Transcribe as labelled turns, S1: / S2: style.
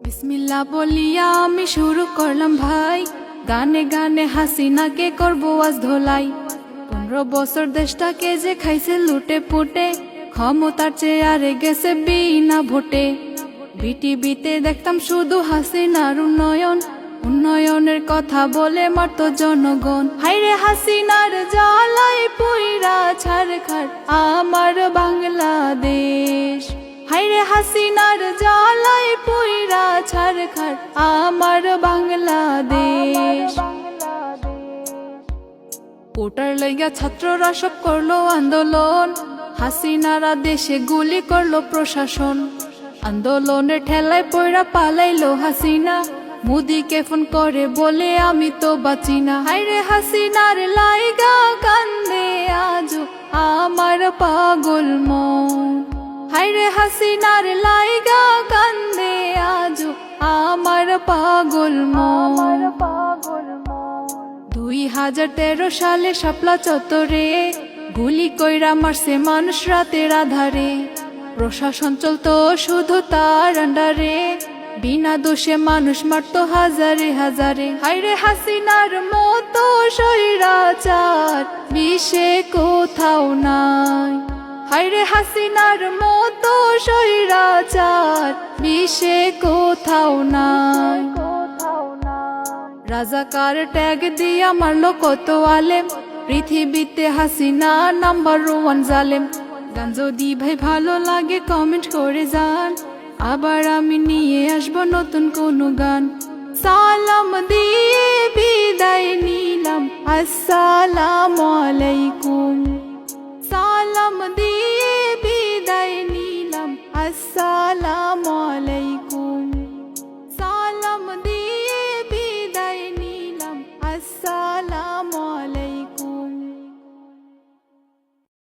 S1: বিসমিল্লাহ বলিয়া আমি শুরু করলাম ভাই, গানে গানে হাসিনাকে করবো আজ ধোলাই। 15 বছর দেশটাকে যে খাইছে লুটে পুটে, ক্ষমতার চেয়ারে গেছে বিনা ভোটে। বিটিভিতে দেখতাম শুধু হাসিনার উন্নয়ন, উন্নয়নের কথা বলে মারত জনগণ। হাইরে হাসিনার জ্বালাই পুইরা ছারখার আমার বাংলাদেশ। হাইরে হাসিনার জ্বালাই পুইরা ছারখার আমার বাংলাদেশ। কোটার লইগা ছাত্ররা সব করলো আন্দোলন, হাসিনারা দেশে গুলি করলো প্রশাসন। আন্দোলনের ঠেলায় পয়রা পালাইলো হাসিনা, মোদিকে ফোন করে বলে আমি তো বাঁচি না। হাইরে হাসিনার লাইগা কান্দে আজও আমার পাগল মন। হাইরে হাসিনার লাইগা কান্দে আজও আমার পাগল মন। 2013 সালে শাপলা চত্বরে গুলি কইরা মারছে মানুষ রাতের আধারে। প্রশাসন চলতো শুধু তার আন্ডারে, বিনা দোষে মানুষ মারতো হাজারে হাজারে। হাইরে হাসিনার মতো স্বৈরাচার বিশ্বে কোথাও নাই। হাইরে হাসিনার মতো স্বৈরাচার বিশ্বে কোথাও নাই। রাজাকার ট্যাগ দিয়া মারলো কত আলেম, পৃথিবীতে হাসিনা নাম্বার 1 জালেম। গান যদি ভাই ভালো লাগে কমেন্ট করে যান, আবার আমি নিয়ে আসবো নতুন কোনো গান। সালাম দিয়ে বিদায় নিলাম, আসসালামু আলাইকুম। সালাম দিয়ে বিদায় নিলাম, আসসালামু আলাইকুম। সালাম দিয়ে বিদায় নিলাম, আসসালামু